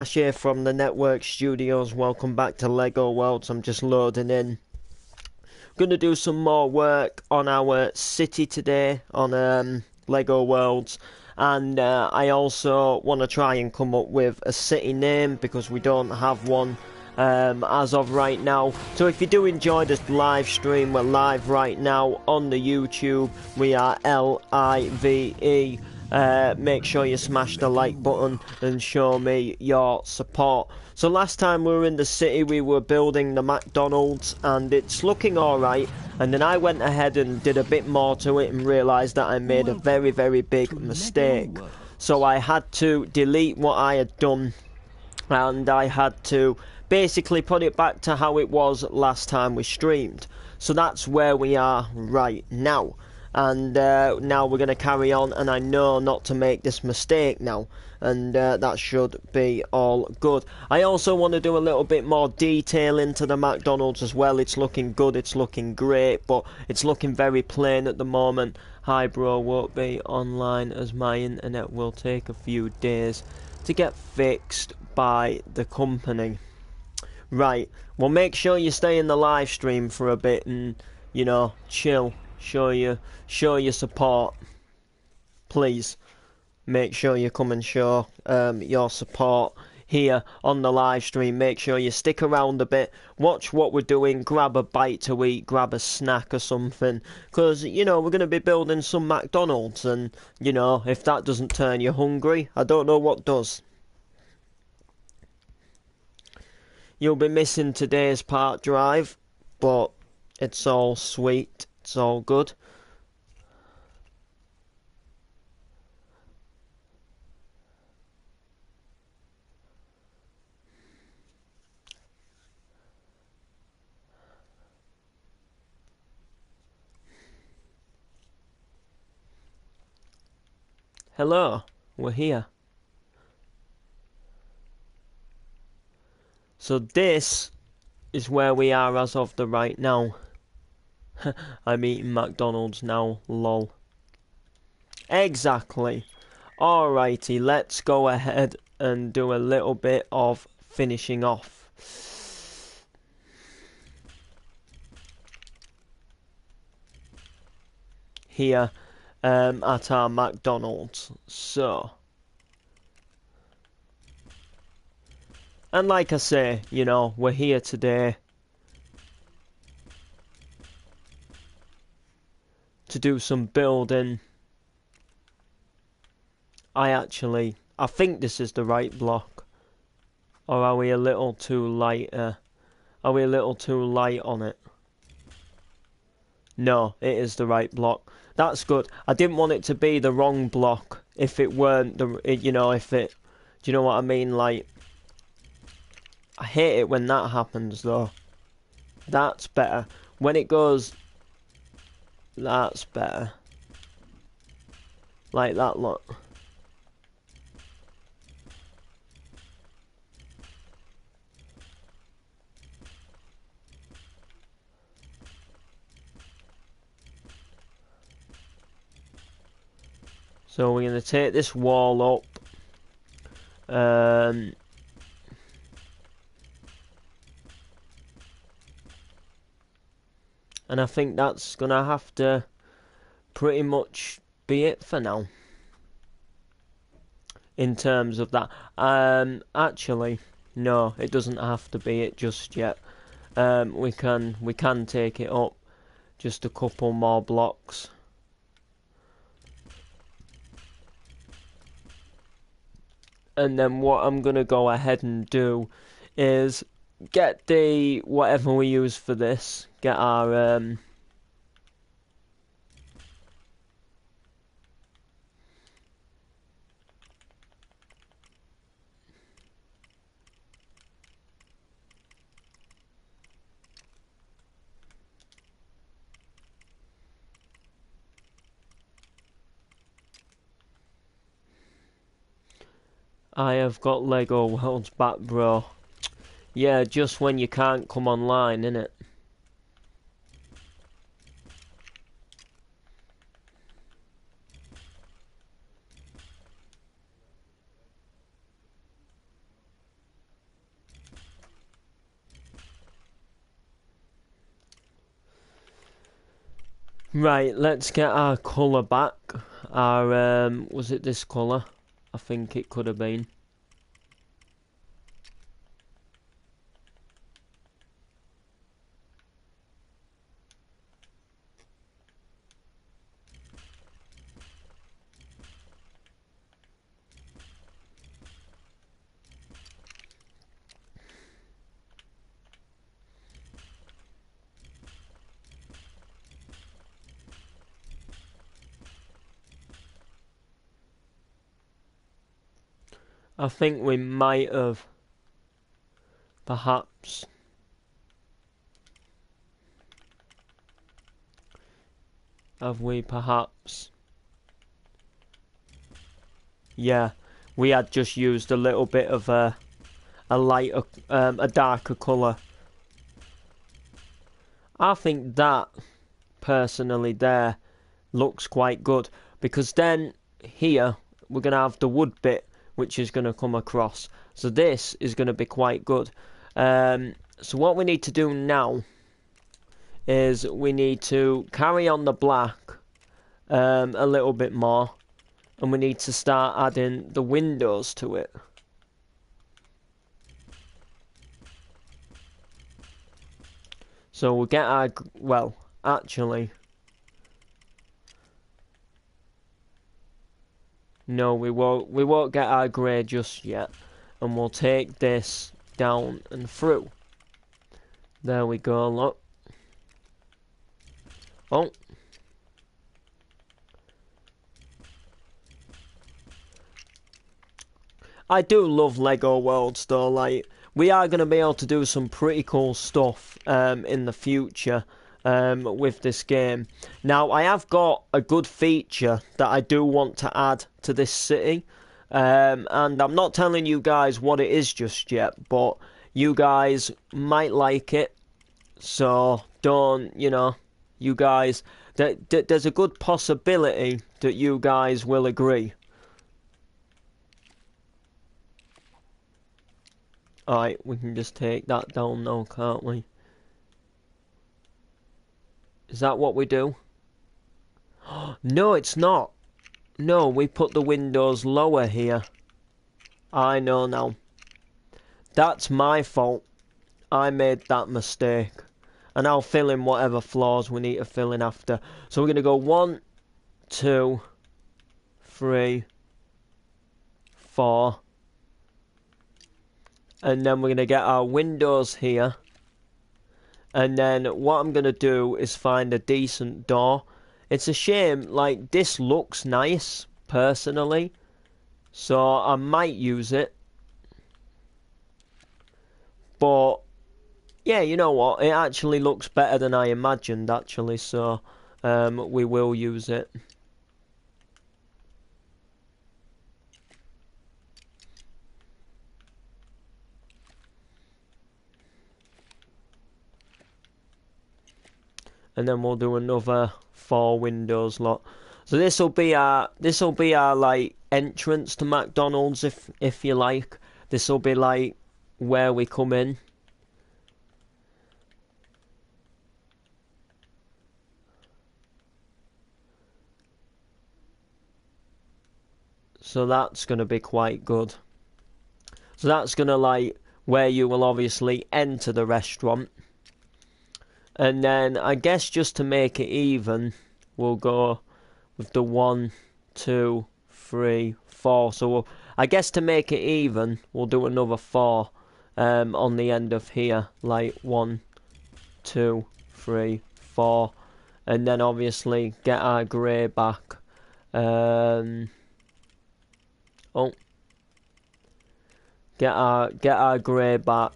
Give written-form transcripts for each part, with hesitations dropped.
Ash here from the Network Studios. Welcome back to Lego Worlds. I'm just loading in. Gonna do some more work on our city today on Lego Worlds, and I also want to try and come up with a city name because we don't have one as of right now. So if you do enjoy this live stream, we're live right now on the YouTube. We are LIVE. Make sure you smash the like button and show me your support. So last time we were in the city, we were building the McDonald's and it's looking alright, and then I went ahead and did a bit more to it and realised that I made a very big mistake. So I had to delete what I had done and I had to basically put it back to how it was last time we streamed. So that's where we are right now. And now we're going to carry on, and I know not to make this mistake now, and that should be all good. I also want to do a little bit more detail into the McDonald's as well. It's looking good, it's looking great, but it's looking very plain at the moment. Hi bro, won't be online as my internet will take a few days to get fixed by the company. Right, well make sure you stay in the live stream for a bit and, you know, chill. Show your support. Please make sure you come and show your support here on the live stream. Make sure you stick around a bit, watch what we're doing, grab a bite to eat, grab a snack or something, because you know we're going to be building some McDonald's, and you know if that doesn't turn you hungry, I don't know what does. You'll be missing today's part drive, but it's all sweet, it's all good. Hello, we're here. So this is where we are as of the right now. I'm eating McDonald's now, lol. Exactly. Alrighty, let's go ahead and do a little bit of finishing off. Here at our McDonald's. So, and like I say, you know, we're here today to do some building. I think this is the right block. Or are we a little too light? Are we a little too light on it? No, it is the right block. That's good. I didn't want it to be the wrong block if it weren't you know, if it, do you know what I mean? Like, I hate it when that happens though. That's better. When it goes, that's better. Like that, look. So we're going to take this wall up. And I think that's going to have to pretty much be it for now. In terms of that. Actually, no, it doesn't have to be it just yet. We can take it up just a couple more blocks. And then what I'm going to go ahead and do is get the whatever we use for this, get our I have got Lego Worlds back, bro. Yeah, just when you can't come online, innit? Right, let's get our colour back. Our, was it this colour? I think it could have been. I think we might have perhaps yeah, we had just used a little bit of a lighter a darker colour. I think that personally there looks quite good, because then here we're going to have the wood bit which is going to come across, so this is going to be quite good. So what we need to do now is we need to carry on the black a little bit more, and we need to start adding the windows to it. So we'll get our, well, actually, no, we won't get our grey just yet, and we'll take this down and through. There we go, look. Oh. I do love Lego Worlds though, like, we are going to be able to do some pretty cool stuff in the future with this game. Now, I have got a good feature that I do want to add to this city, and I'm not telling you guys what it is just yet, but you guys might like it, so don't, you know, you guys, there's a good possibility that you guys will agree. Alright, we can just take that down now, can't we? Is that what we do? No, it's not. No, we put the windows lower here. I know now. That's my fault. I made that mistake. And I'll fill in whatever flaws we need to fill in after. So we're going to go 1, 2, 3, 4. And then we're going to get our windows here. And then what I'm going to do is find a decent door. It's a shame, like, this looks nice, personally. So I might use it. But, yeah, you know what? It actually looks better than I imagined, actually. So we will use it. And then we'll do another 4 windows lot. So this will be our like entrance to McDonald's, if you like. This will be like where we come in. So that's gonna be quite good. So that's gonna like where you will obviously enter the restaurant. And then, I guess just to make it even, we'll go with the 1, 2, 3, 4. So, I guess to make it even, we'll do another 4 on the end of here. Like 1, 2, 3, 4. And then, obviously, get our grey back. Oh. Get our grey back.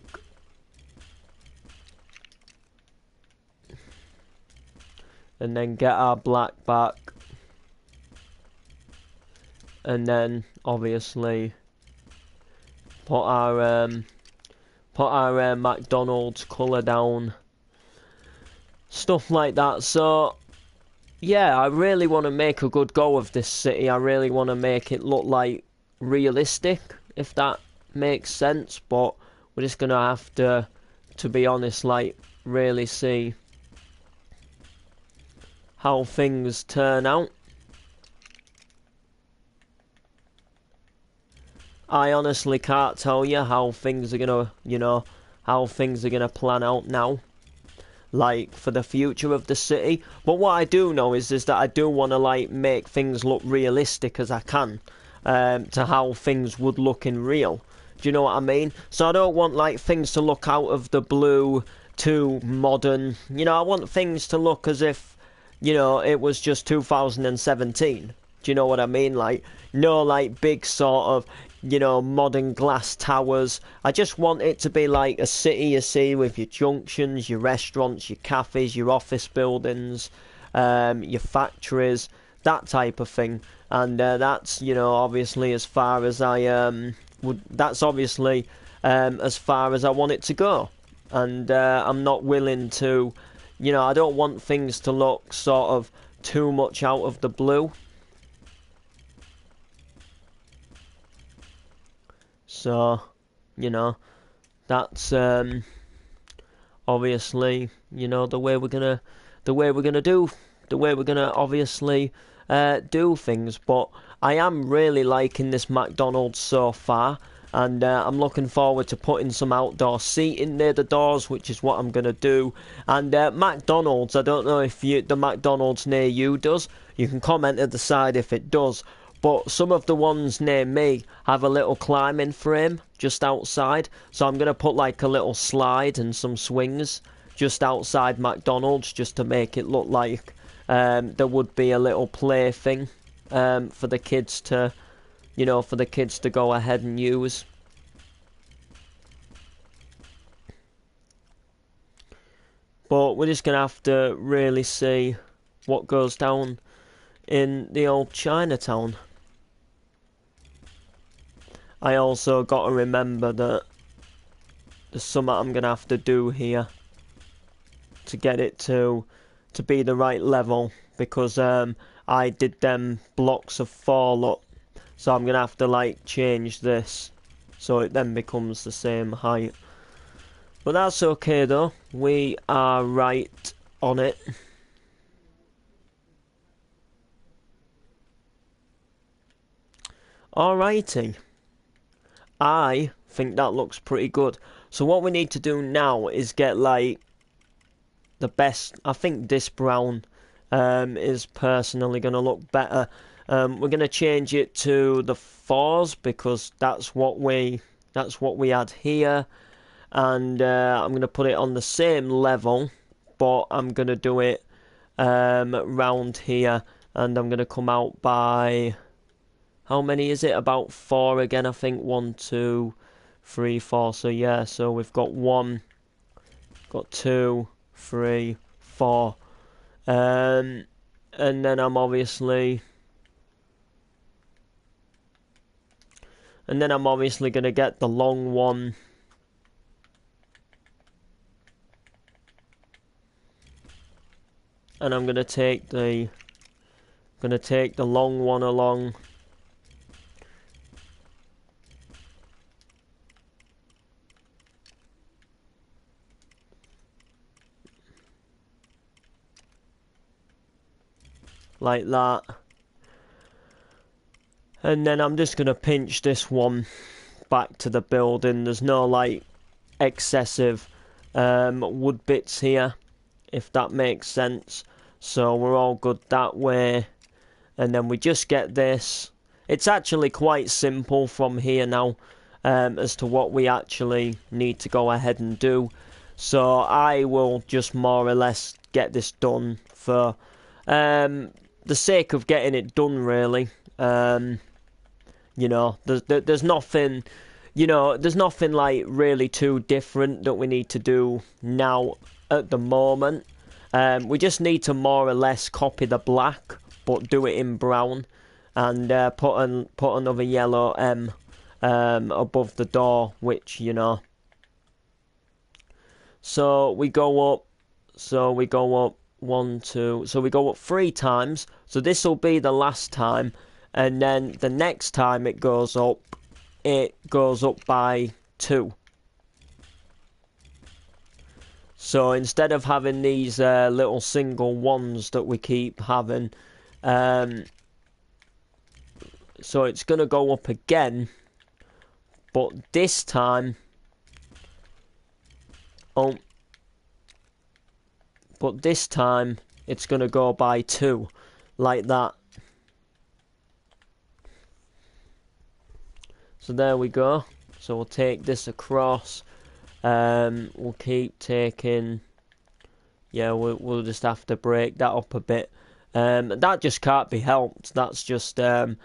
And then get our black back. And then obviously put our McDonald's colour down. Stuff like that. So yeah, I really want to make a good go of this city. I really want to make it look like realistic, if that makes sense. But we're just gonna have to be honest, like really see how things turn out. I honestly can't tell you how things are gonna, how things are gonna plan out now, like for the future of the city. But what I do know is that I do want to like make things look realistic as I can, to how things would look in real. Do you know what I mean? So I don't want like things to look out of the blue, too modern. I want things to look as if, it was just 2017. Do you know what I mean? Like, no, like big sort of, modern glass towers. I just want it to be like a city you see with your junctions, your restaurants, your cafes, your office buildings, your factories, that type of thing. And that's, obviously as far as I that's obviously as far as I want it to go. And I'm not willing to, I don't want things to look sort of too much out of the blue. So, that's obviously, the way we're gonna obviously do things. But I am really liking this McDonald's so far, and I'm looking forward to putting some outdoor seating near the doors, which is what I'm gonna do. And McDonald's, I don't know if the McDonald's near you does. You can comment at the side if it does. But some of the ones near me have a little climbing frame just outside. So I'm going to put like a little slide and some swings just outside McDonald's just to make it look like there would be a little play thing for the kids to, go ahead and use. But we're just going to have to really see what goes down in the old Chinatown. I also got to remember that there's something I'm going to have to do here to get it to be the right level, because I did them blocks of 4 up, so I'm going to have to like change this so it then becomes the same height. But that's okay though, we are right on it. Alrighty. I think that looks pretty good. So what we need to do now is get like the best. I think this brown is personally going to look better. We're going to change it to the 4s because that's what we had here, and I'm going to put it on the same level, but I'm going to do it round here, and I'm going to come out by. How many is it? About 4 again, I think. 1, 2, 3, 4. So yeah, so we've got 1, got 2, 3, 4. And then I'm obviously going to get the long one. And I'm going to take the long one along. Like that. And then I'm just going to pinch this one back to the building. There's no like excessive wood bits here, if that makes sense. So we're all good that way. And then we just get this. It's actually quite simple from here now as to what we actually need to go ahead and do. So I will just more or less get this done for the sake of getting it done, really. There's nothing, there's nothing like really too different that we need to do now at the moment. We just need to more or less copy the black, but do it in brown, and put another yellow M above the door, which So we go up. 1, 2. So we go up 3 times. So this will be the last time, and then the next time it goes up by 2. So instead of having these little single ones that we keep having, so it's going to go up again, but this time, it's going to go by 2, like that. So there we go. So we'll take this across. We'll keep taking. Yeah, we'll just have to break that up a bit. That just can't be helped. That's just one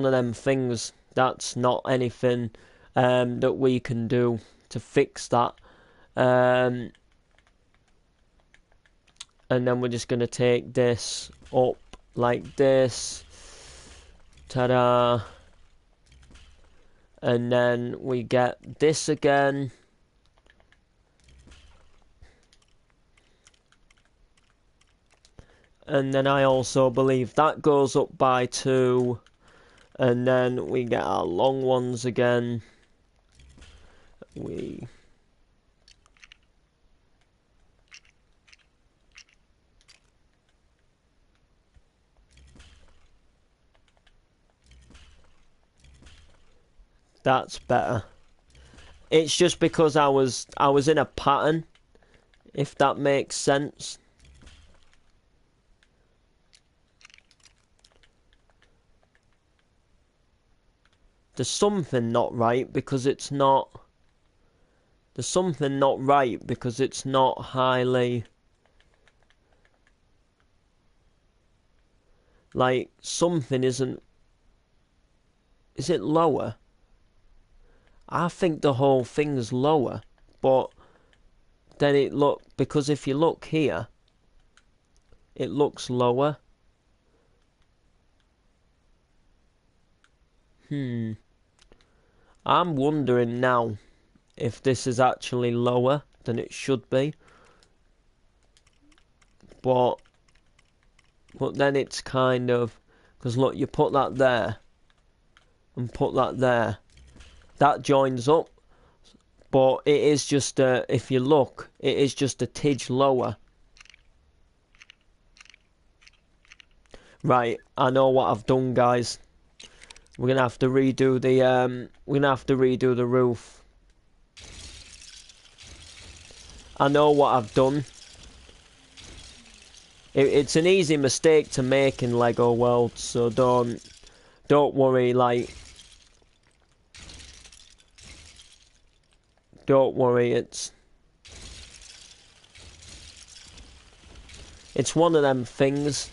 of them things. That's not anything that we can do to fix that. And then we're just going to take this up like this. Ta-da. And then we get this again. And then I also believe that goes up by 2. And then we get our long ones again. That's better. It's just because I was in a pattern, if that makes sense. There's something not right because it's not. There's something not right because it's not highly. Like, something isn't. Is it lower? I think the whole thing's lower, but then because if you look here, it looks lower. I'm wondering now if this is actually lower than it should be. But then it's kind of, because look, you put that there and put that there. That joins up, but it is just if you look, it is just a tidge lower. Right, I know what I've done, guys. We're gonna have to redo the roof. I know what I've done. It's an easy mistake to make in Lego Worlds, so don't worry. Like, don't worry. It's one of them things.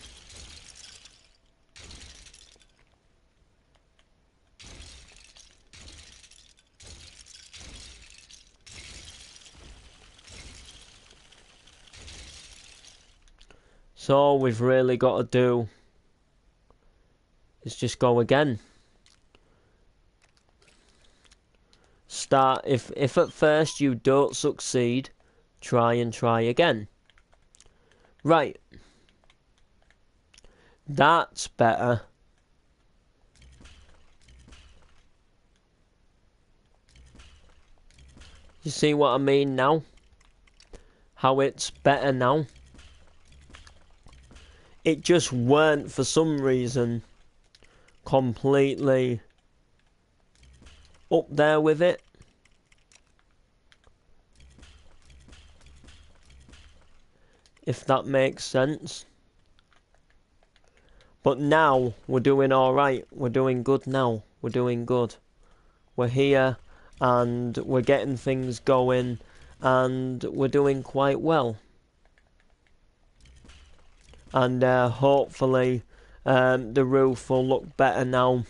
So all we've really got to do is just go again. Start, if at first you don't succeed, try and try again. Right. That's better. You see what I mean now? How it's better now? It just weren't, for some reason, completely up there with it. If that makes sense. But now, we're doing alright. We're doing good now. We're doing good. We're here, and we're getting things going, and we're doing quite well. And hopefully the roof will look better now.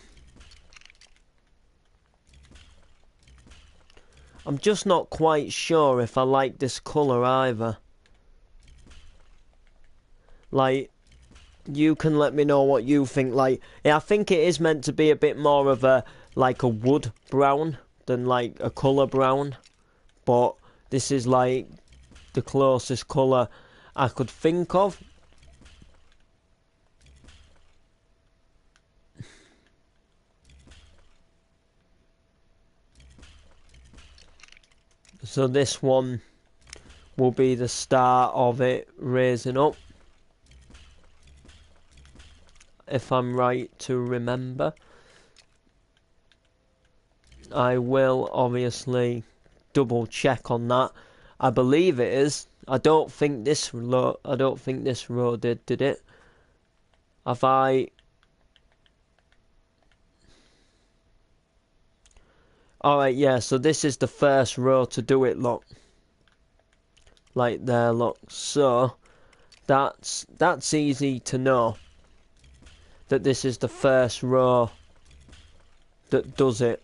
I'm just not quite sure if I like this colour either. Like, you can let me know what you think. Like, I think it is meant to be a bit more of a wood brown than like a colour brown, but this is like the closest colour I could think of. So this one will be the start of it raising up, if I'm right to remember. I will obviously double check on that. I believe it is. I don't think this row did it? Have I? Alright, yeah, so this is the first row to do it, look. Like there, look. So that's easy to know that this is the first row that does it.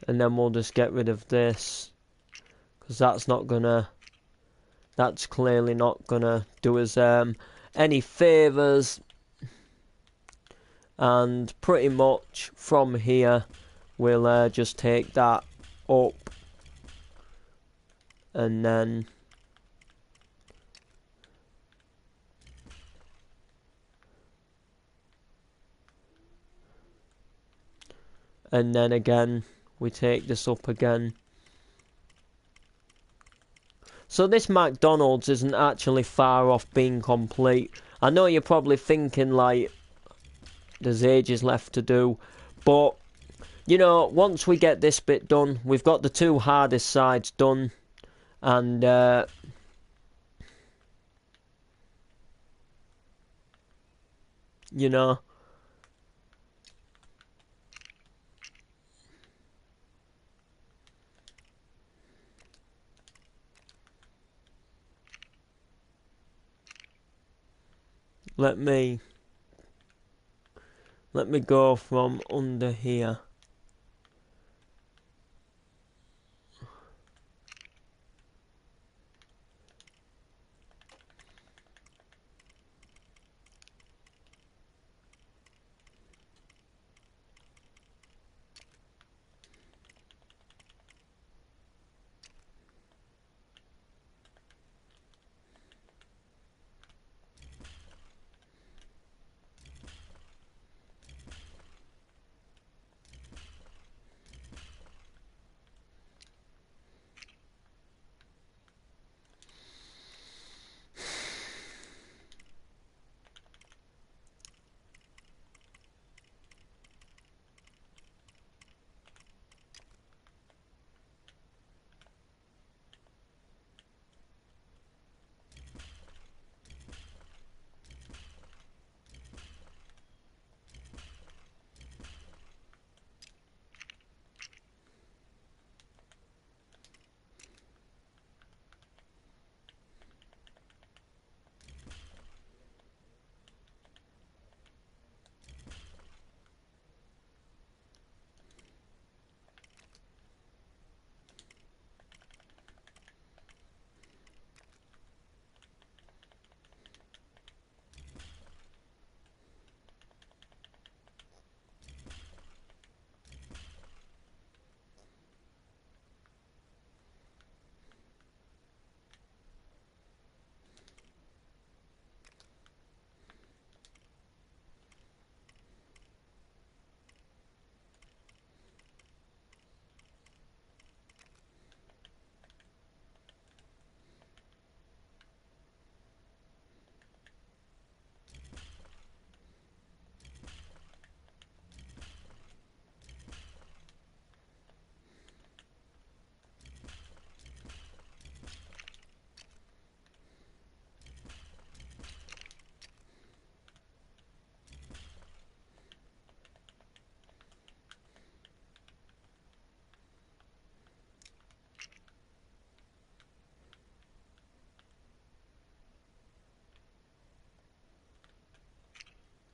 And then we'll just get rid of this, because that's clearly not gonna do us any favours. And pretty much from here we'll just take that up, and then again we take this up again. So this McDonald's isn't actually far off being complete. I know you're probably thinking like there's ages left to do, but you know, once we get this bit done, we've got the two hardest sides done, and you know, let me go from under here.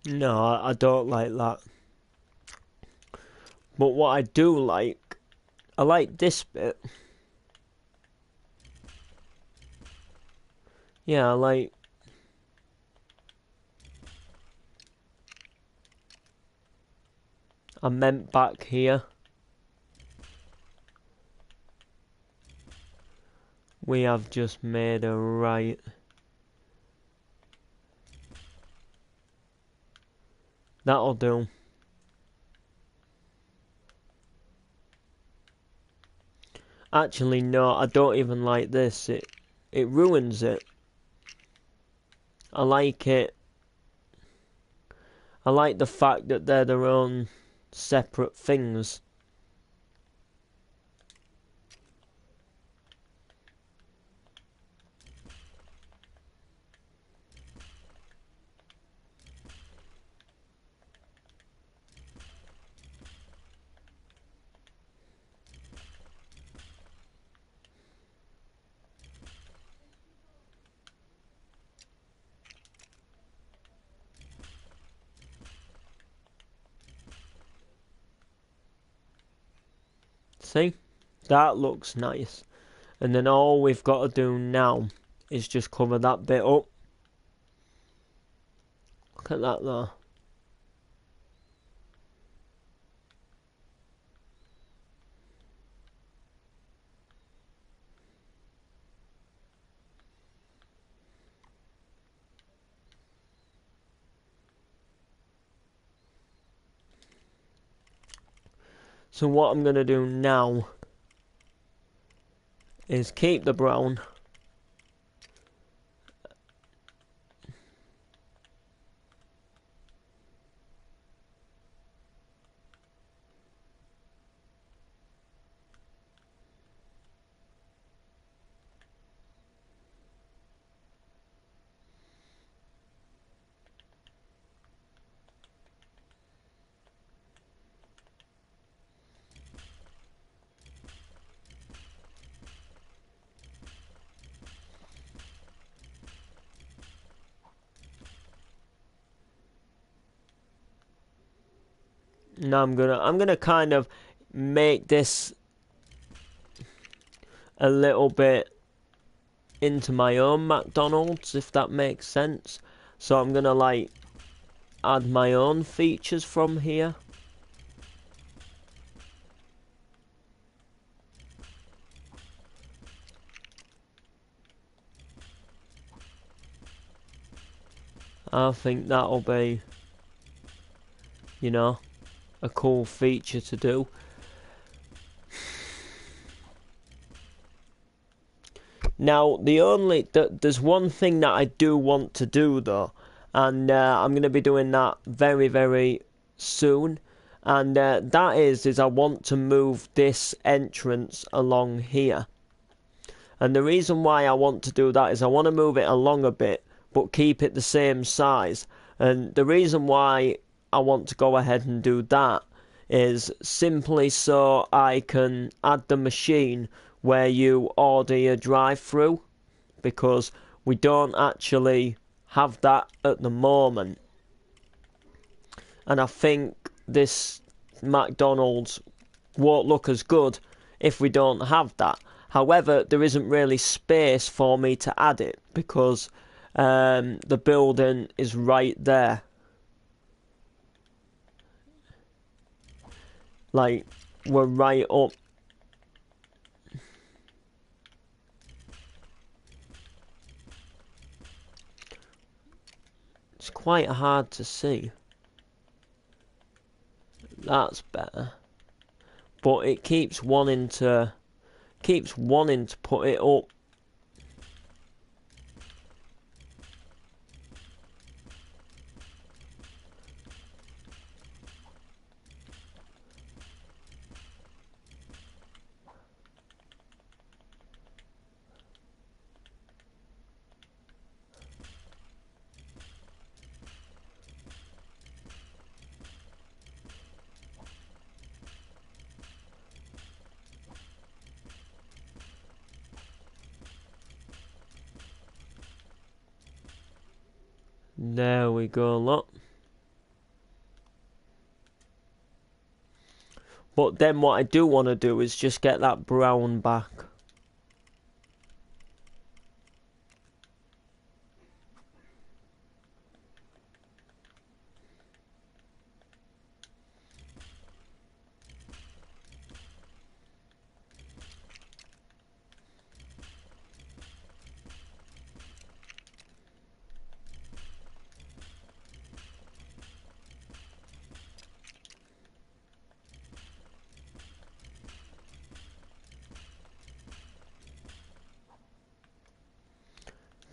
No, I don't like that. But what I do like, I like this bit. Yeah, I meant back here. We have just made a right. That'll do. Actually, no, I don't even like this. It ruins it. I like it. I like the fact that they're their own separate things. See? That looks nice. And then all we've got to do now is just cover that bit up. Look at that there. So what I'm going to do now is keep the brown. Now I'm gonna kind of make this a little bit into my own McDonald's, if that makes sense. So I'm gonna like add my own features from here. I think that'll be, you know, a cool feature to do. Now, there's one thing that I do want to do though, and I'm going to be doing that very, very soon. And that is I want to move this entrance along here. And the reason why I want to do that is I want to move it along a bit, but keep it the same size. And the reason why I want to go ahead and do that is simply so I can add the machine where you order your drive-through, because we don't actually have that at the moment. And I think this McDonald's won't look as good if we don't have that. However, there isn't really space for me to add it because the building is right there. Like, we're right up. It's quite hard to see. That's better. But it keeps wanting to put it up. There we go, look. But then what I do want to do is just get that brown back.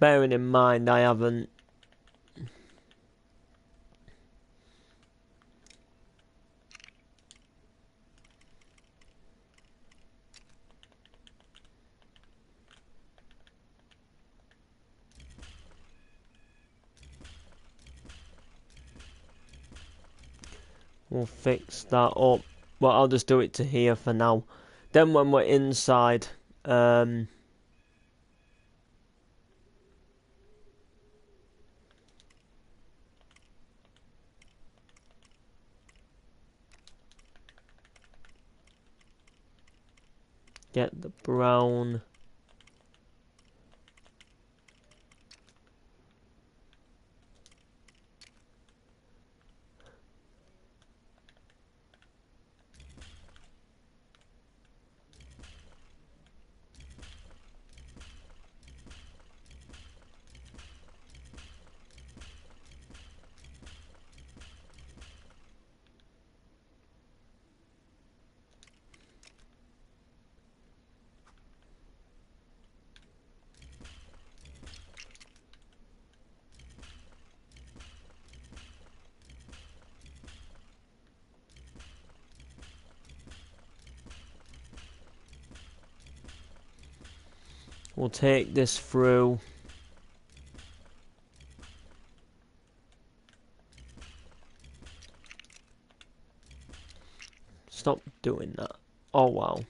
bearing in mind I haven't we'll fix that up. Well, I'll just do it to here for now. Then when we're inside, get the brown. We'll take this through. Stop doing that. Oh wow.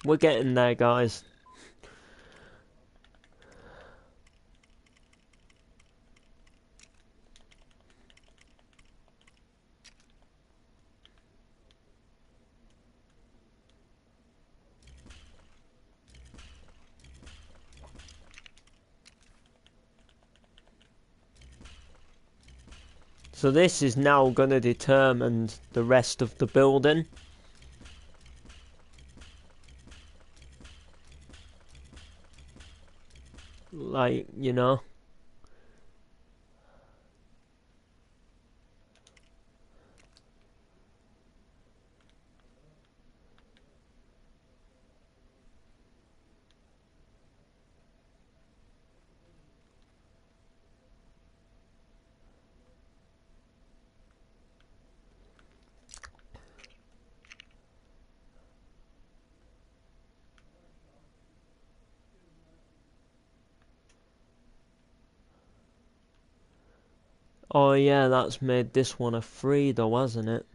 We're getting there, guys. So this is now going to determine the rest of the building. Like, you know. Oh yeah, that's made this one a 3 though, hasn't it?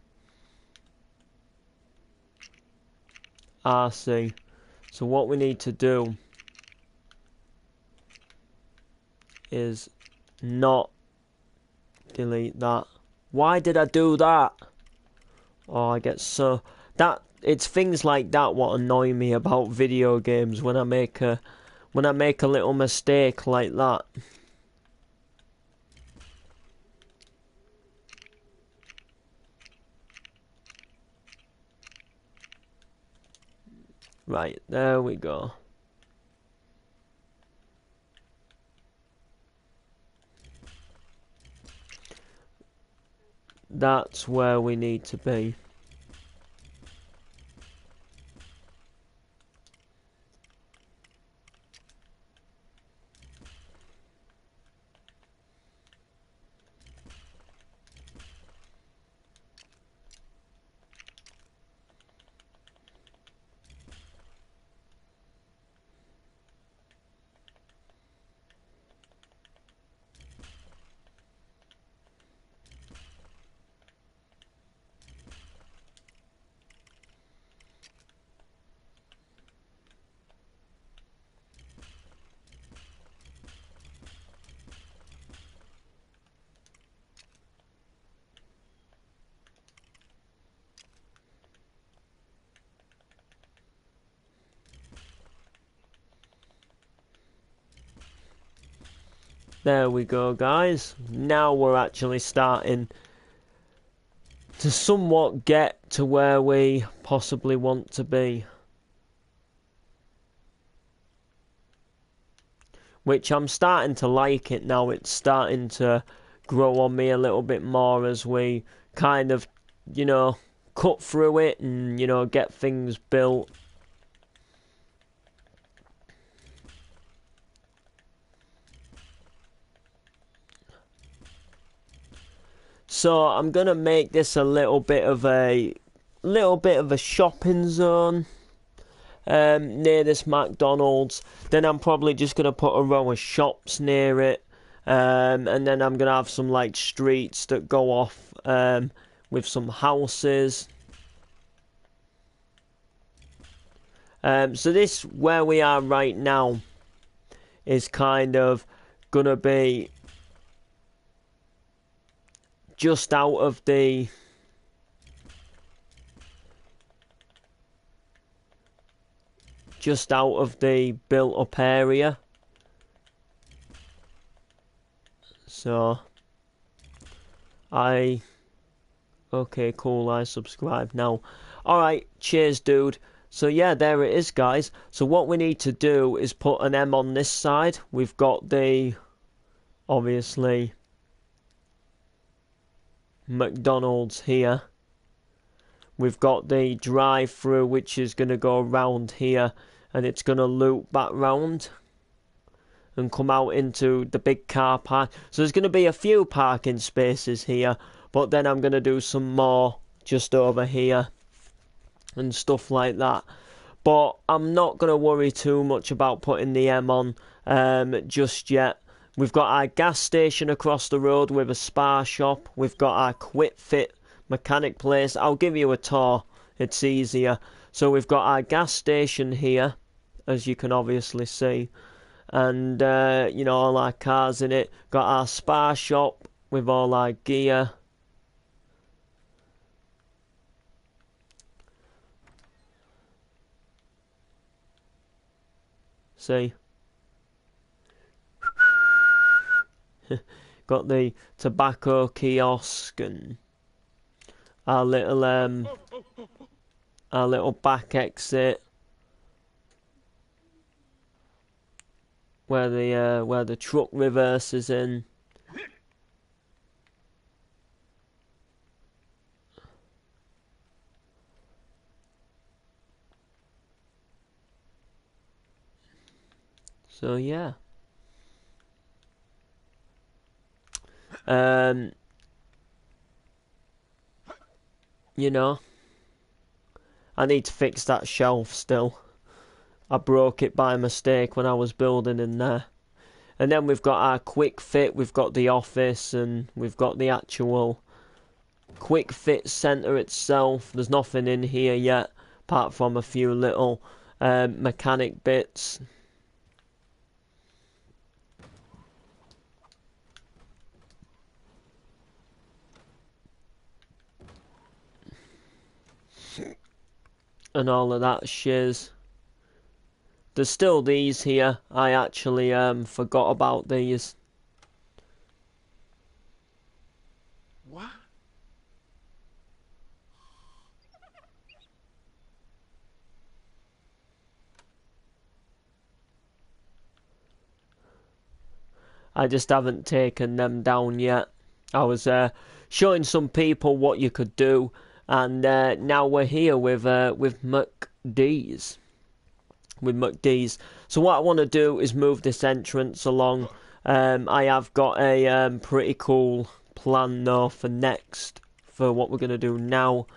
I see. So what we need to do is not delete that. Why did I do that? Oh, I get so... It's things like that what annoy me about video games when I make a little mistake like that. Right, there we go. That's where we need to be. There we go, guys. Now we're actually starting to somewhat get to where we possibly want to be. Which I'm starting to like it now. It's starting to grow on me a little bit more as we kind of, you know, cut through it and, you know, get things built. So I'm gonna make this a little bit of a shopping zone near this McDonald's. Then I'm probably just gonna put a row of shops near it, and then I'm gonna have some like streets that go off with some houses. So this where we are right now is kind of gonna be just out of the built up area. So okay, cool, I subscribe now. Alright, cheers dude. So yeah, there it is, guys. So what we need to do is put an M on this side. We've got the, obviously, McDonald's here. We've got the drive-through, which is going to go around here, and it's going to loop back round and come out into the big car park. So there's going to be a few parking spaces here, but then I'm going to do some more just over here and stuff like that. But I'm not going to worry too much about putting the M on just yet. We've got our gas station across the road with a spa shop. We've got our Quick Fit mechanic place. I'll give you a tour, it's easier. So we've got our gas station here, as you can obviously see, and you know, all our cars in it. Got our spa shop with all our gear. See, got the tobacco kiosk and our little back exit where the truck reverses in. So yeah. You know, I need to fix that shelf still. I broke it by mistake when I was building in there. And then we've got our Quick Fit, we've got the office, and we've got the actual Quick Fit centre itself. There's nothing in here yet, apart from a few little mechanic bits. And all of that shiz. There's still these here. I actually forgot about these. What? I just haven't taken them down yet. I was showing some people what you could do, and now we're here with McD's. With McD's. So what I want to do is move this entrance along. I have got a pretty cool plan though for next, for what we're going to do now.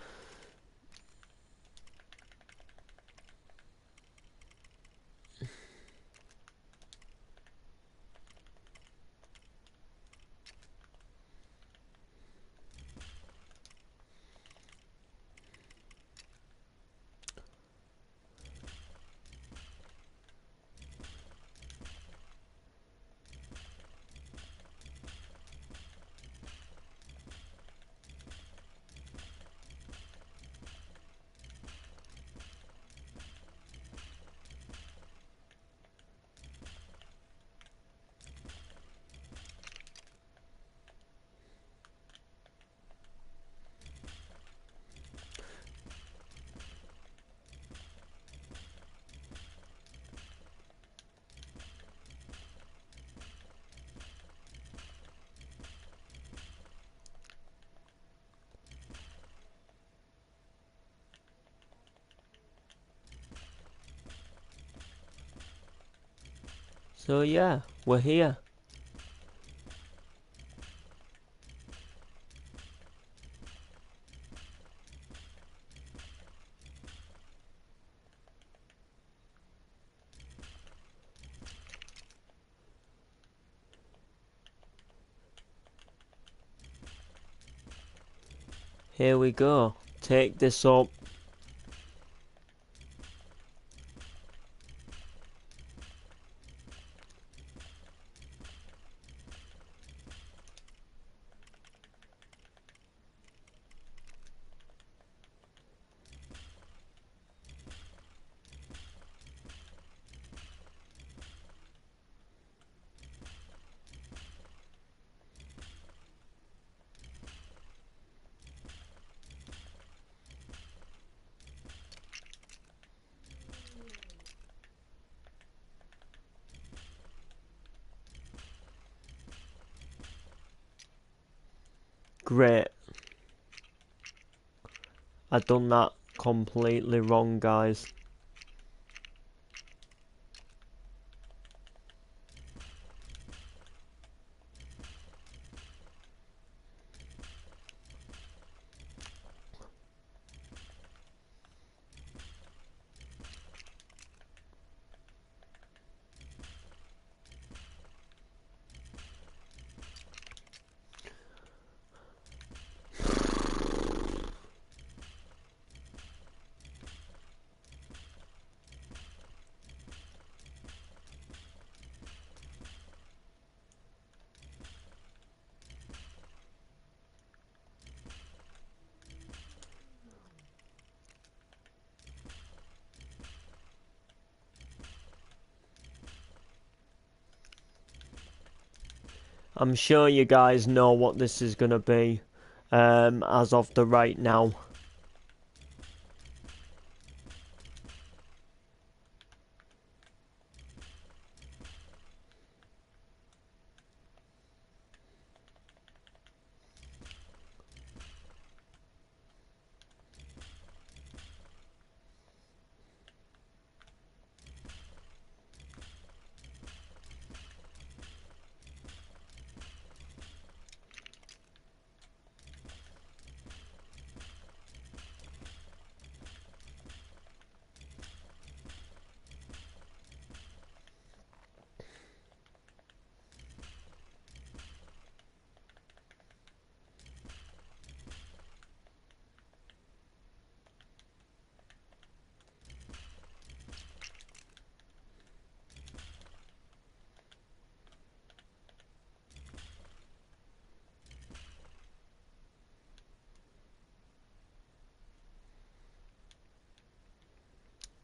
So yeah, we're here. Here we go. Take this up. Great. I've done that completely wrong, guys. I'm sure you guys know what this is gonna be, as of the right now.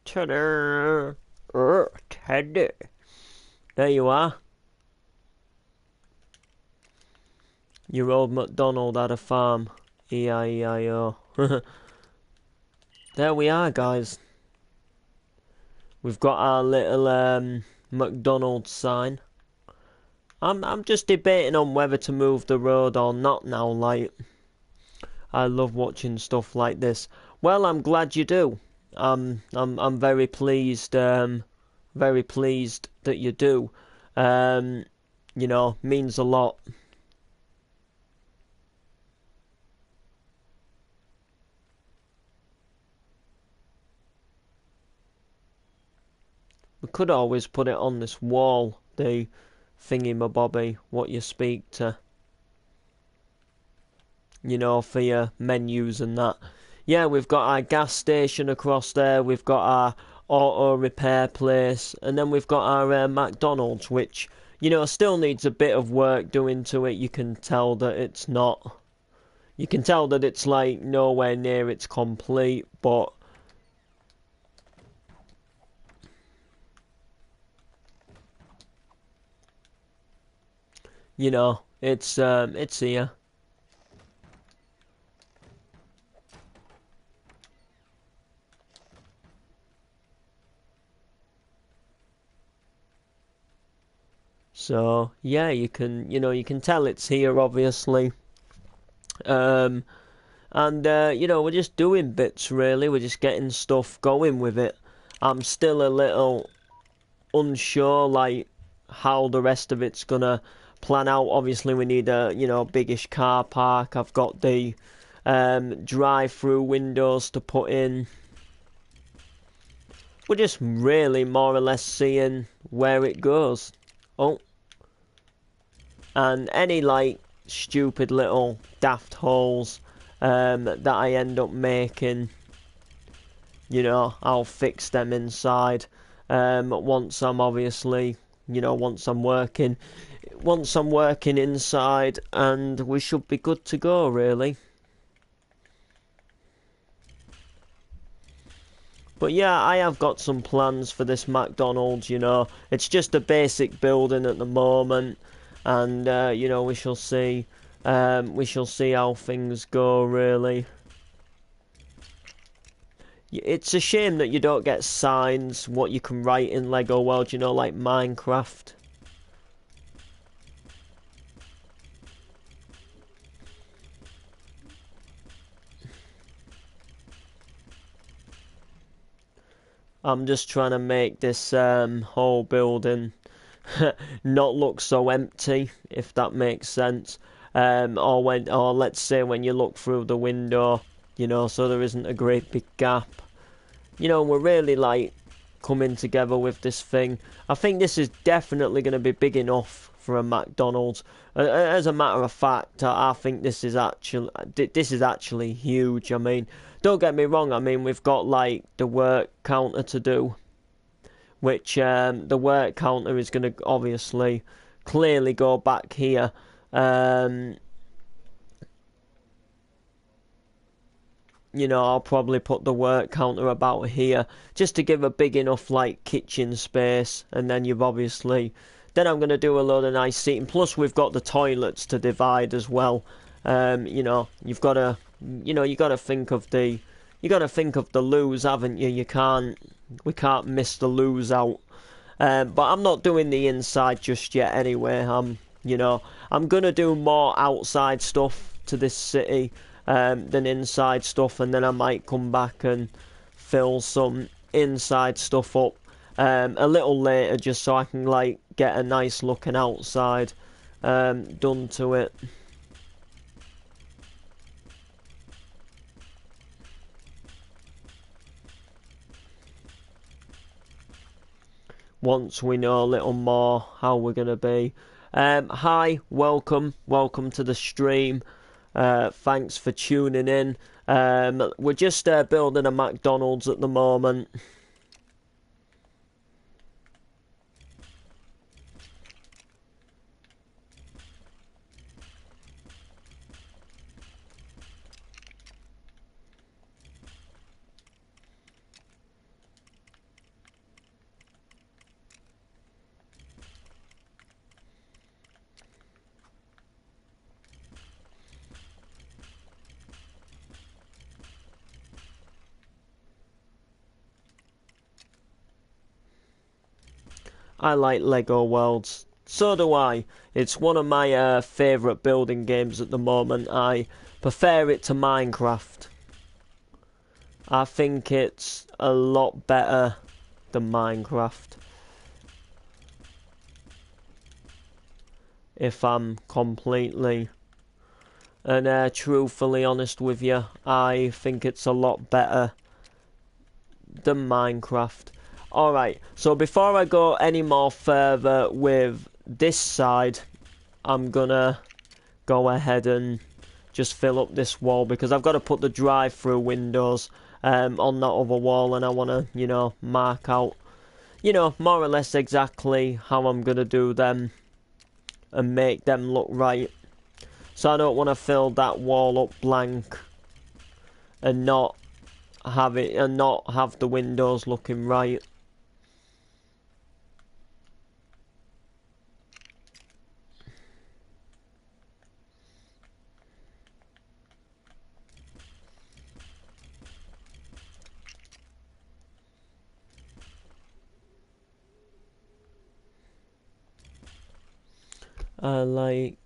Ta-da! Teddy. There you are. Your old MacDonald had a farm. E-I-E-I-O. There we are, guys. We've got our little McDonald's sign. I'm just debating on whether to move the road or not now. Like, I love watching stuff like this. Well, I'm glad you do. I'm very pleased. Very pleased that you do. You know, means a lot. We could always put it on this wall, the thingy-mabobby, what you speak to. You know, for your menus and that. Yeah, we've got our gas station across there, we've got our auto repair place, and then we've got our McDonald's, which, you know, still needs a bit of work doing to it. You can tell that it's not... You can tell that it's, like, nowhere near its complete, but... You know, it's here. So yeah, you can tell it's here, obviously. And you know, we're just doing bits really. We're just getting stuff going with it. I'm still a little unsure, like how the rest of it's gonna plan out. Obviously, we need a biggish car park. I've got the drive-through windows to put in. We're just really more or less seeing where it goes. Oh, and any like stupid little daft holes that I end up making, I'll fix them inside. Once I'm obviously, once I'm working inside, and we should be good to go, really. But yeah, I have got some plans for this McDonald's, It's just a basic building at the moment, and we shall see. We shall see how things go, really. It's a shame that you don't get signs, what you can write in Lego World, like Minecraft. I'm just trying to make this whole building not look so empty, if that makes sense. Or let's say when you look through the window, so there isn't a great big gap. We're really like coming together with this thing. I think this is definitely going to be big enough for a McDonald's. As a matter of fact, I think this is actually huge. I mean, don't get me wrong. I mean, we've got like the work counter to do, which the work counter is going to obviously clearly go back here. I'll probably put the work counter about here just to give a big enough like kitchen space, and then then I'm going to do a load of nice seating. Plus we've got the toilets to divide as well. You've got to think of the loos, haven't you? We can't miss the loos out. But I'm not doing the inside just yet anyway. I'm going to do more outside stuff to this city than inside stuff, and then I might come back and fill some inside stuff up a little later, just so I can like get a nice looking outside done to it. Once we know a little more how we're gonna be. Hi, welcome to the stream. Thanks for tuning in. We're just building a McDonald's at the moment. I like Lego Worlds. So do I. It's one of my favourite building games at the moment. I prefer it to Minecraft. I think it's a lot better than Minecraft, if I'm completely and truthfully honest with you. I think it's a lot better than Minecraft. Alright, so before I go any more further with this side, I'm gonna go ahead and just fill up this wall, because I've got to put the drive-through windows on that other wall, and I want to, mark out, more or less exactly how I'm gonna do them and make them look right. So I don't want to fill that wall up blank and not have the windows looking right. I like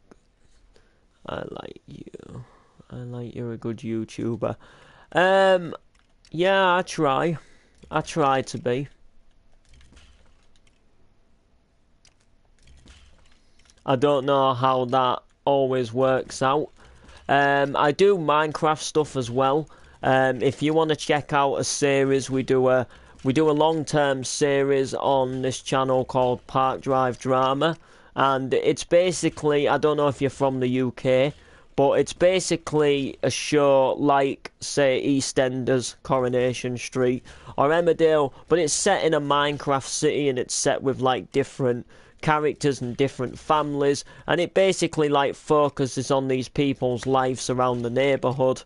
you. I like you're a good YouTuber. Yeah, I try. I try to be. I don't know how that always works out. I do Minecraft stuff as well. If you want to check out a series, we do a long-term series on this channel called Park Drive Drama, and it's basically, I don't know if you're from the UK, but it's basically a show like, say, EastEnders, Coronation Street, or Emmerdale, but it's set in a Minecraft city, and it's set with like different characters and different families, and it basically like focuses on these people's lives around the neighbourhood.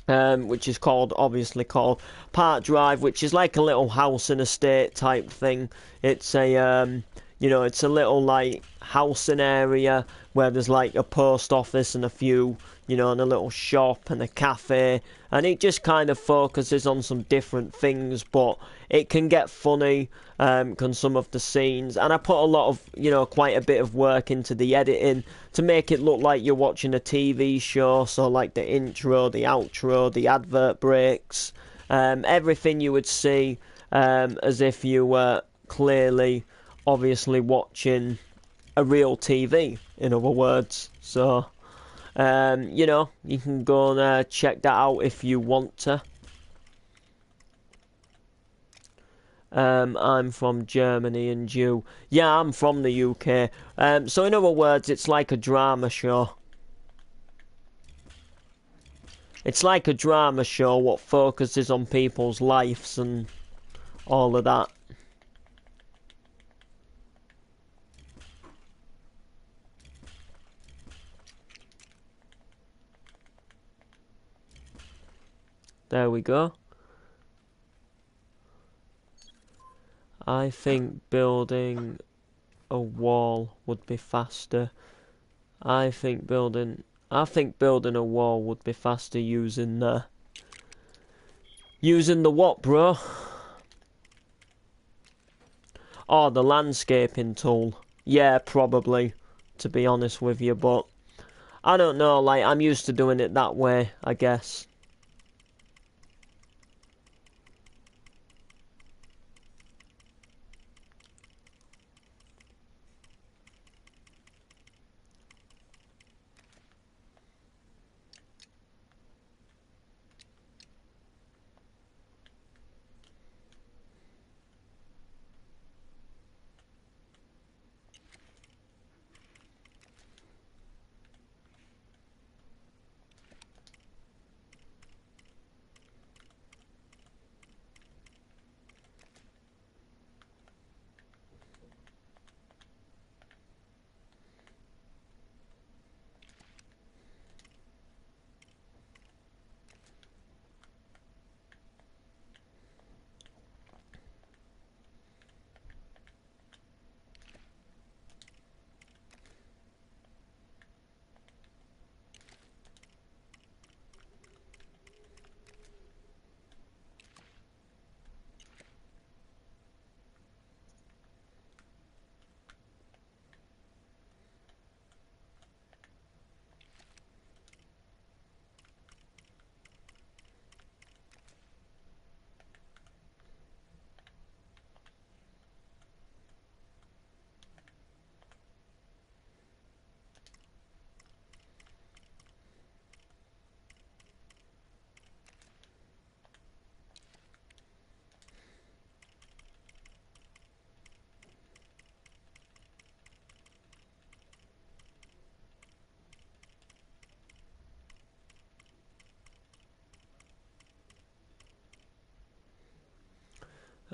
Which is obviously called Park Drive, which is like a little house and estate type thing. It's it's a little like housing area where there's like a post office and a few, and a little shop and a cafe, and it just kind of focuses on some different things, but it can get funny, can some of the scenes, and I put a lot of, quite a bit of work into the editing to make it look like you're watching a TV show, so like the intro, the outro, the advert breaks, everything you would see, as if you were clearly, obviously watching a real TV, in other words. So, you can go and check that out if you want to. I'm from Germany and you. Yeah, I'm from the UK. So in other words, it's like a drama show. It's like a drama show what focuses on people's lives and all of that. There we go. I think building a wall would be faster. I think building a wall would be faster using the what, bro? Oh, the landscaping tool. Yeah, probably, to be honest with you, but I don't know, like, I'm used to doing it that way, I guess.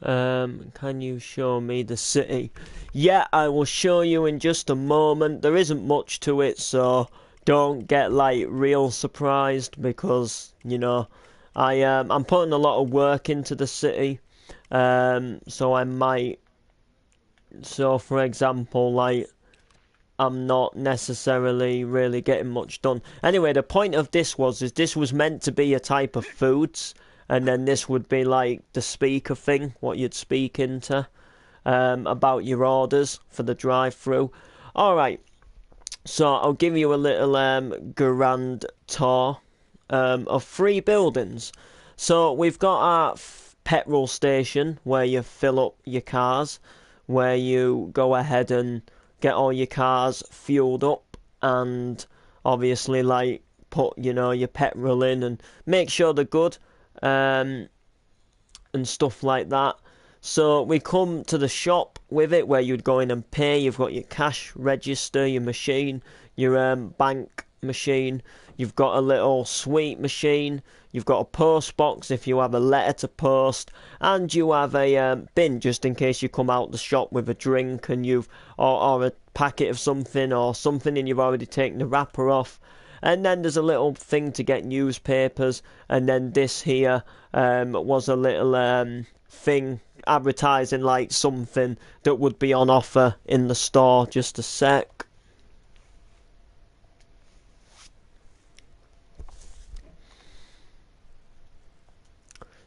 Can you show me the city? Yeah, I will show you in just a moment. There isn't much to it, so don't get like real surprised because, I'm putting a lot of work into the city. So I might, so for example, like, I'm not necessarily really getting much done. Anyway, the point of this is this was meant to be a type of foods, and then this would be like the speaker thing, what you'd speak into, about your orders for the drive-through. Alright, so I'll give you a little grand tour of 3 buildings. So we've got our petrol station where you fill up your cars, where you go ahead and get all your cars fueled up, and obviously like put your petrol in and make sure they're good, and stuff like that. So we come to the shop with it where you'd go in and pay. You've got your cash register, your machine, your bank machine. You've got a little sweet machine. You've got a post box if you have a letter to post, and you have a bin just in case you come out the shop with a drink and or a packet of something or something and you've already taken the wrapper off. And then there's a little thing to get newspapers, and then this here was a little thing advertising like something that would be on offer in the store. Just a sec.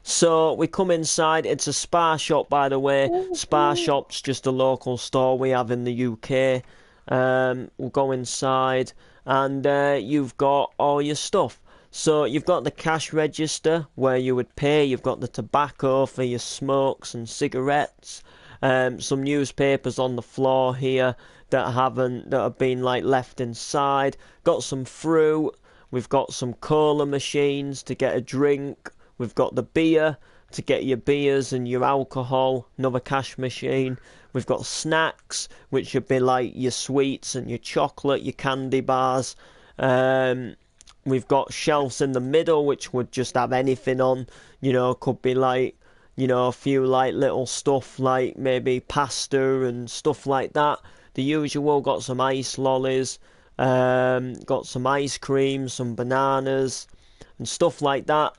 So we come inside. It's a Spar shop, by the way. Spar shop's just a local store we have in the UK. We'll go inside, and you've got all your stuff. So you've got the cash register where you would pay. You've got the tobacco for your smokes and cigarettes. Some newspapers on the floor here that have been like left inside. Got some fruit. We've got some cola machines to get a drink. We've got the beer to get your beers and your alcohol, another cash machine. We've got snacks, which would be like your sweets and your chocolate, your candy bars. We've got shelves in the middle, which would just have anything on. Could be like, a few like little stuff like maybe pasta and stuff like that. The usual, got some ice lollies, got some ice cream, some bananas and stuff like that.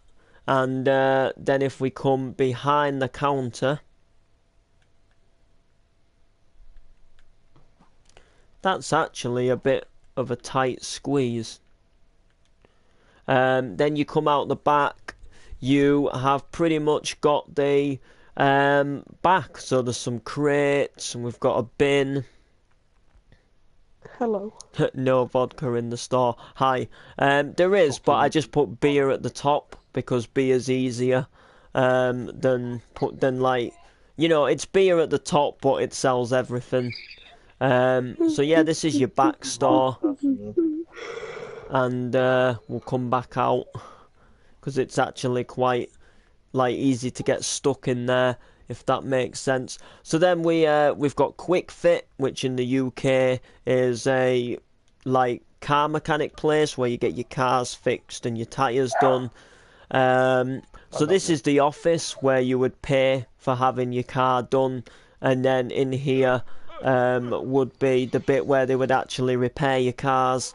And then if we come behind the counter, that's actually a bit of a tight squeeze. Then you come out the back, you have pretty much got the back. So there's some crates, and we've got a bin. Hello. No vodka in the store. Hi. There is, but I just put beer at the top because beer's easier than like, it's beer at the top, but it sells everything. So yeah, this is your back store, and we'll come back out because it's actually quite like easy to get stuck in there, if that makes sense. So then we've got Quick Fit, which in the UK is a like car mechanic place where you get your cars fixed and your tyres done. So this is the office where you would pay for having your car done, and then in here would be the bit where they would actually repair your cars.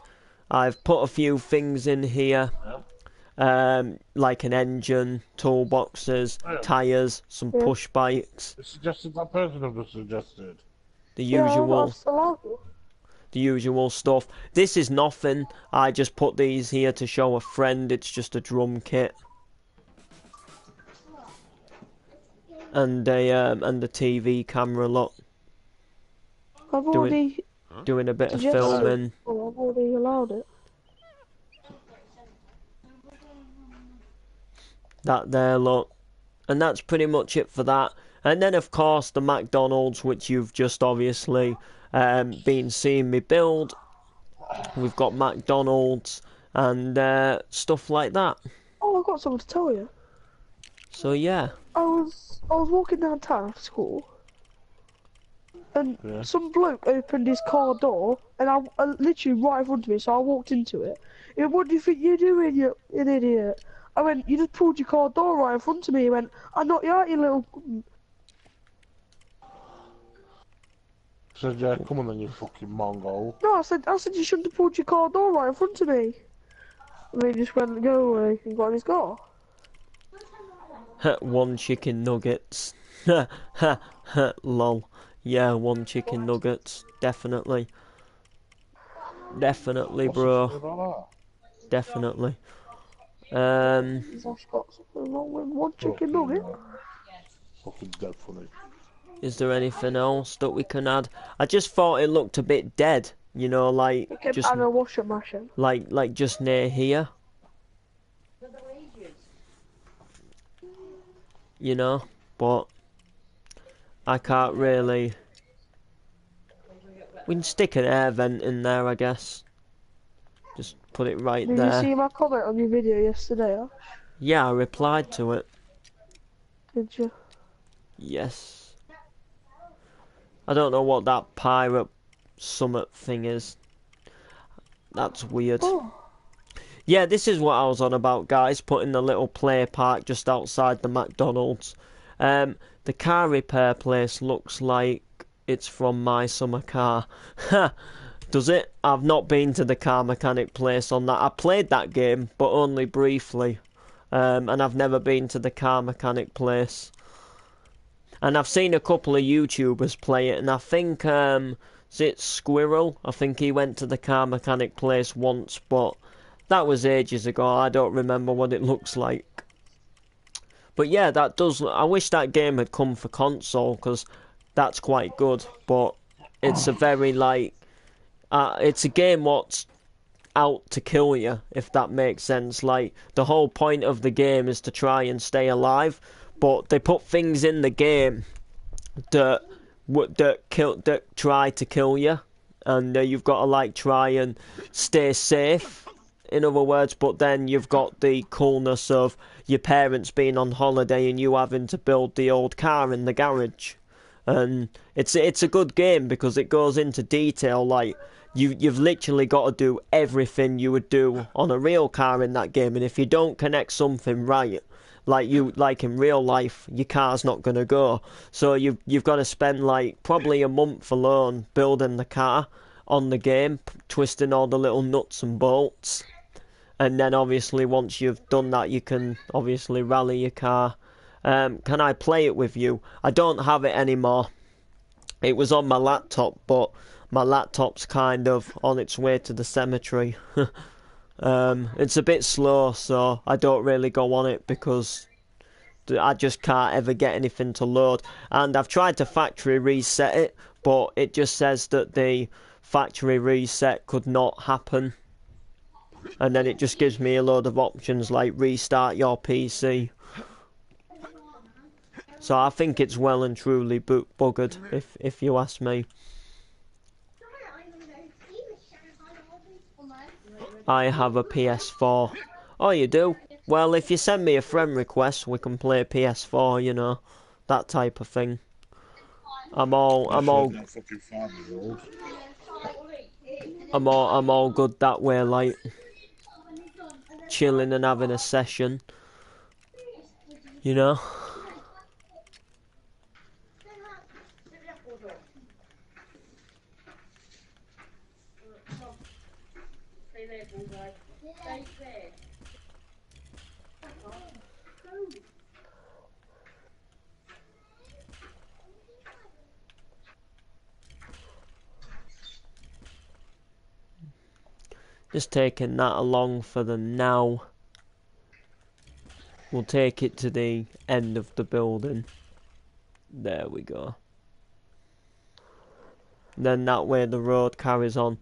I've put a few things in here, like an engine, toolboxes, tyres, some push bikes. Suggested that person have just suggested. The usual stuff. This is nothing. I just put these here to show a friend. It's just a drum kit. And the TV camera, look. I've already doing a bit of filming. Oh, I've already allowed it. That there, look. And that's pretty much it for that. And then, of course, the McDonald's, which you've just obviously been seeing me build. We've got McDonald's and stuff like that. Oh, I've got something to tell you. So, yeah. I was walking downtown after school, and some bloke opened his car door, and I literally right in front of me, so I walked into it. He went, "What do you think you're doing, you an idiot?" I went, "You just pulled your car door right in front of me." He went, "I knocked you out, you little..." Said, yeah, come on then, you fucking Mongol. No, I said you shouldn't have pulled your car door right in front of me. And he just went, "Go away," and got in his car. 1 chicken nuggets. Lol. Yeah, 1 chicken nuggets. Definitely. Definitely, bro. Definitely. He's actually got something wrong with 1 chicken nugget. Fucking dead funny. Is there anything else that we can add? I just thought it looked a bit dead. You know, like just add a washer machine. Like just near here. You know, but I can't really We can stick an air vent in there, I guess. Just put it right Did you there. see my comment on your video yesterday, Ash? Yeah, I replied to it. Did you? Yes. I don't know what that pirate summit thing is. That's weird. Oh. Yeah, this is what I was on about, guys. Putting the little play park just outside the McDonald's. The car repair place looks like it's from My Summer Car. Does it? I've not been to the car mechanic place on that. I played that game, but only briefly. And I've never been to the car mechanic place. And I've seen a couple of YouTubers play it, and I think, is it Squirrel? I think he went to the car mechanic place once, but that was ages ago. I don't remember what it looks like. But yeah, that does. I wish that game had come for console, because that's quite good. But it's a very, like, it's a game what's out to kill you, if that makes sense. Like, the whole point of the game is to try and stay alive, but they put things in the game that try to kill you, and you've got to like try and stay safe, in other words. But then you've got the coolness of your parents being on holiday and you having to build the old car in the garage. And it's a good game because it goes into detail. Like, you've literally got to do everything you would do on a real car in that game, and if you don't connect something right, like in real life, your car's not gonna go. So you've got to spend like probably a month alone building the car on the game, twisting all the little nuts and bolts, and then obviously once you've done that, you can obviously rally your car. Can I play it with you? I don't have it anymore. It was on my laptop, but my laptop's kind of on its way to the cemetery. It's a bit slow, so I don't really go on it because I just can't ever get anything to load. And I've tried to factory reset it, but it just says that the factory reset could not happen. And then it just gives me a load of options like restart your PC. So I think it's well and truly buggered, if you ask me. I have a PS4. Oh, you do? Well, if you send me a friend request, we can play PS4, you know. That type of thing. I'm all good that way, like chilling and having a session. You know? Just taking that along for the now. We'll take it to the end of the building. There we go. Then that way the road carries on.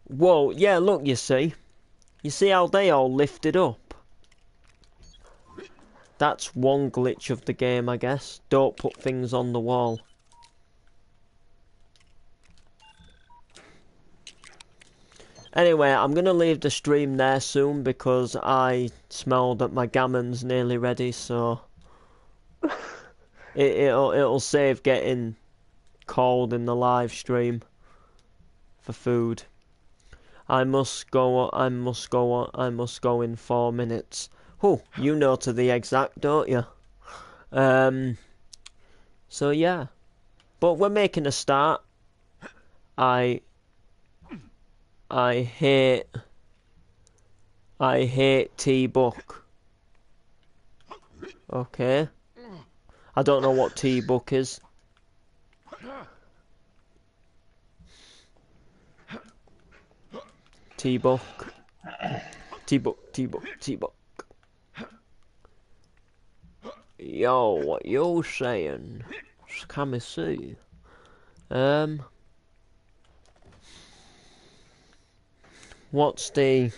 Whoa, yeah, look, you see. You see how they all lifted up? That's one glitch of the game, I guess. Don't put things on the wall. Anyway, I'm going to leave the stream there soon because I smell that my gammon's nearly ready, so it'll save getting called in the live stream for food. I must go in 4 minutes. Oh, you know to the exact, don't you? So yeah. But we're making a start. I hate T-Book. Okay. I don't know what T-Book is. T-Book. T-Book. Yo, what you saying? Can we see? What's the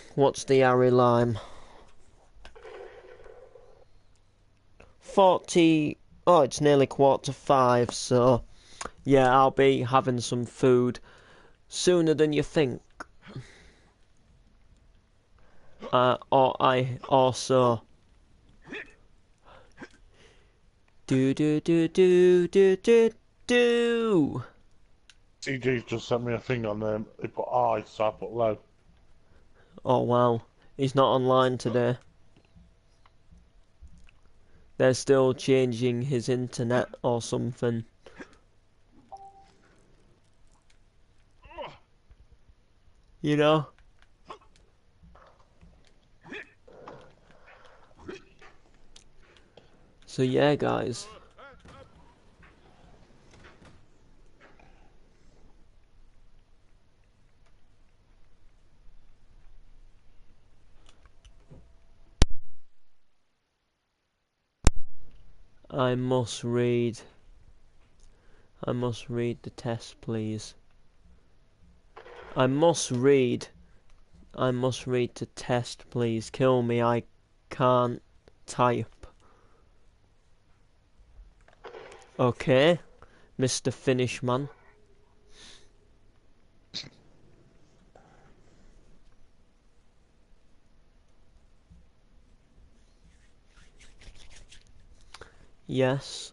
Harry Lime? 40. Oh, it's nearly 4:45, so Yeah, I'll be having some food sooner than you think. Or I also do do do do do do do. CJ's just sent me a thing on them. He put I, so I put low. Oh wow, he's not online today. They're still changing his internet or something. You know? So yeah, guys. I must read the test, please. I must read the test, please. Kill me, I can't type. Okay, Mr. Finnish man. Yes.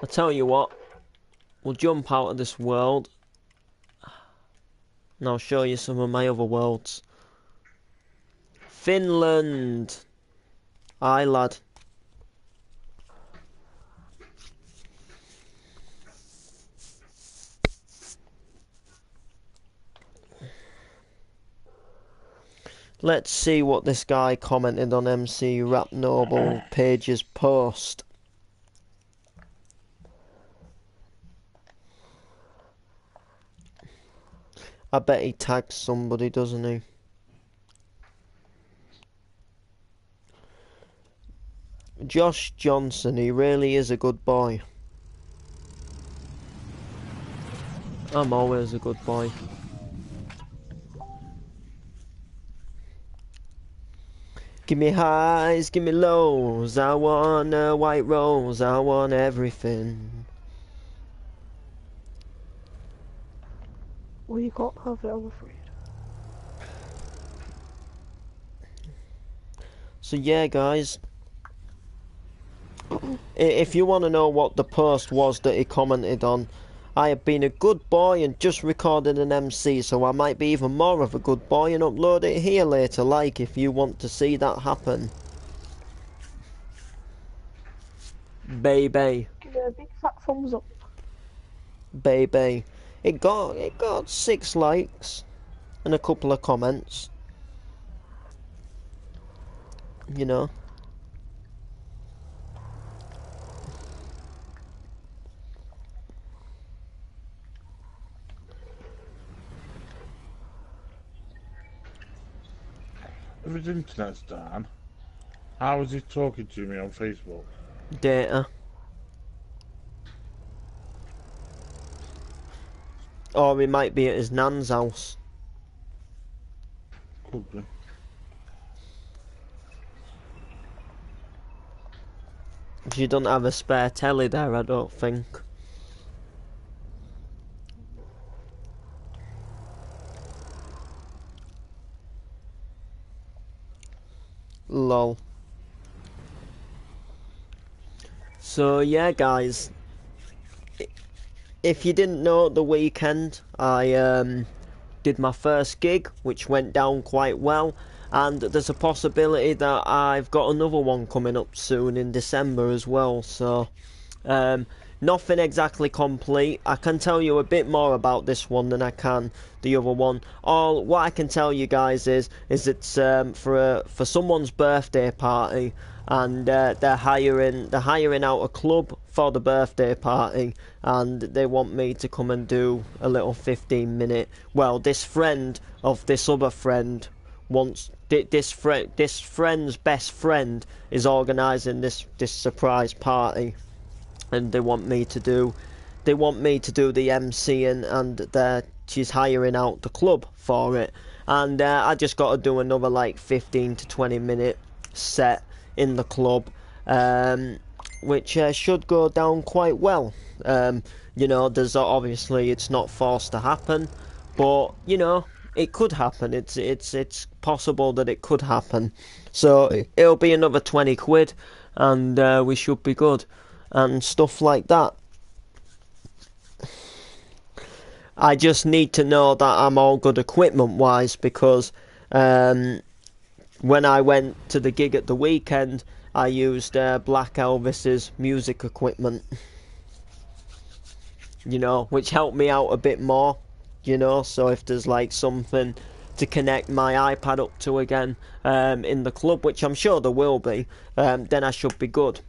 I tell you what, we'll jump out of this world and I'll show you some of my other worlds. Finland! Aye, lad. Let's see what this guy commented on MC Rap Noble Page's post. I bet he tags somebody, doesn't he? Josh Johnson, he really is a good boy. I'm always a good boy. Give me highs, give me lows, I want a white rose, I want everything. Well, you can't have it, I'm afraid. So yeah, guys. If you want to know what the post was that he commented on, I have been a good boy and just recorded an MC, so I might be even more of a good boy and upload it here later, like, if you want to see that happen. Baby. Give it a big fat thumbs up. Baby. It got 6 likes and a couple of comments. You know. If his internet's down, how is he talking to me on Facebook? Data. Or he might be at his nan's house. Could be. She doesn't have a spare telly there, I don't think. Lol. So yeah, guys, if you didn't know, the weekend I did my first gig, which went down quite well, and there's a possibility that I've got another one coming up soon in December as well. So nothing exactly complete. I can tell you a bit more about this one than I can the other one. All what I can tell you guys is it's for someone's birthday party, and they're hiring out a club for the birthday party, and they want me to come and do a little 15-minute. Well, this friend of this other friend wants this friend's best friend is organising this surprise party, and they want me to do the MCing, and she's hiring out the club for it, and I just got to do another like 15 to 20 minute set in the club, which should go down quite well. You know, there's obviously it's not forced to happen, but you know it could happen. It's possible that it could happen. So it'll be another 20 quid, and we should be good, and stuff like that. I just need to know that I'm all good equipment wise, because when I went to the gig at the weekend, I used Black Elvis's music equipment, you know, which helped me out a bit more, you know. So if there's like something to connect my iPad up to again in the club, which I'm sure there will be, then I should be good.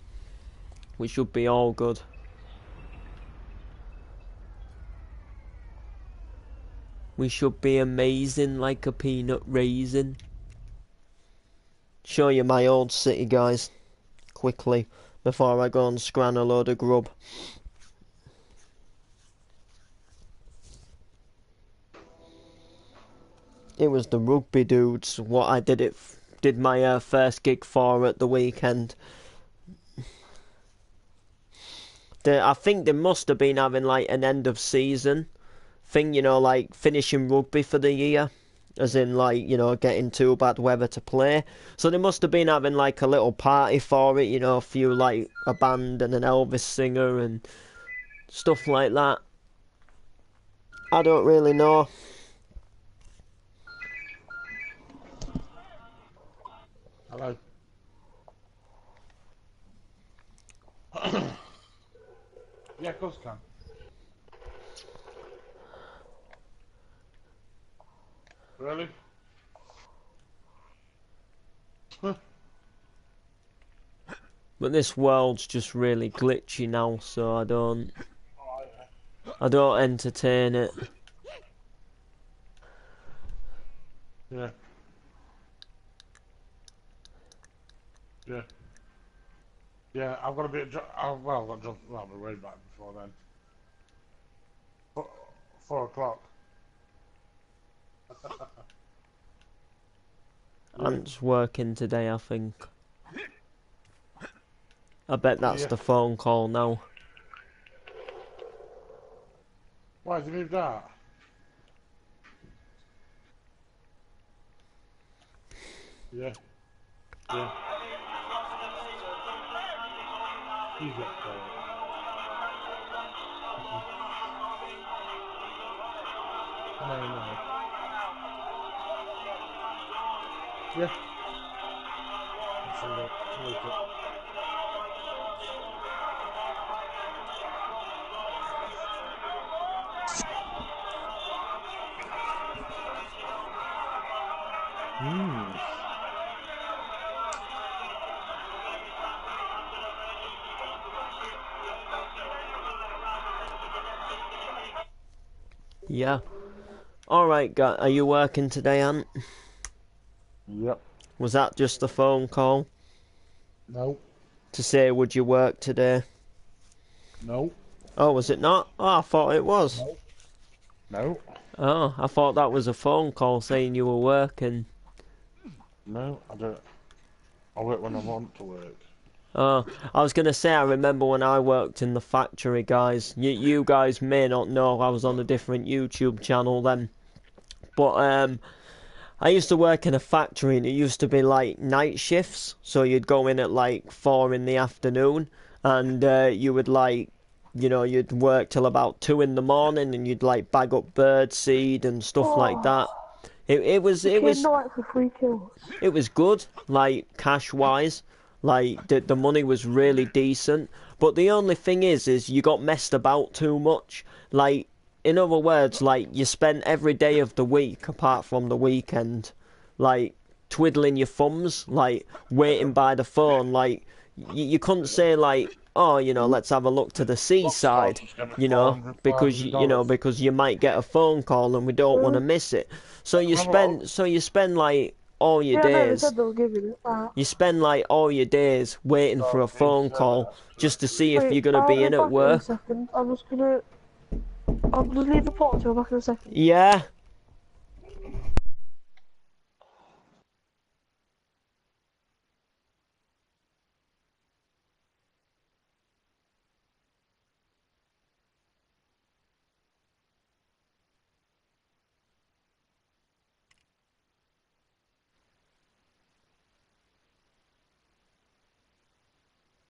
We should be all good. We should be amazing like a peanut raisin. Show you my old city, guys, quickly, before I go and scran a load of grub. It was the rugby dudes, what I did my first gig for at the weekend. I think they must have been having like an end of season thing, you know, like finishing rugby for the year, as in like, you know, getting too bad weather to play. So they must have been having like a little party for it, you know, a few like a band and an Elvis singer and stuff like that. I don't really know. Hello. Yeah, of course I can. Really? But this world's just really glitchy now, so I don't entertain it. Yeah. Yeah. Yeah, I've got a bit of well, I've got to well, I'll be way back before then. 4 o'clock. Ant's working today, I think. I bet that's the phone call now. Why has he moved out? Yeah. Yeah. He's got quiet. No. Yeah. Yeah. Alright, are you working today, Ant? Yep. Was that just a phone call? No. To say, would you work today? No. Oh, was it not? Oh, I thought it was. No. Oh, I thought that was a phone call saying you were working. No, I don't. I work when I want to work. Oh, I was going to say, I remember when I worked in the factory, guys. You guys may not know, I was on a different YouTube channel then. But I used to work in a factory, and it used to be like night shifts. So you'd go in at like 4 in the afternoon, and you would like, you know, you'd work till about 2 in the morning, and you'd like bag up bird seed and stuff like that. It was night for 3 kills. It was good, like cash wise. Like the money was really decent, but the only thing is you got messed about too much. Like, in other words, like you spent every day of the week apart from the weekend, like twiddling your thumbs, like waiting by the phone. Like you couldn't say like, oh, you know, let's have a look to the seaside, you know, because because you might get a phone call and we don't want to miss it. So you spend like all your days. You spend like all your days waiting for a phone call just to see if you're gonna be in at work. I'll just leave the pot until back in a second. Yeah,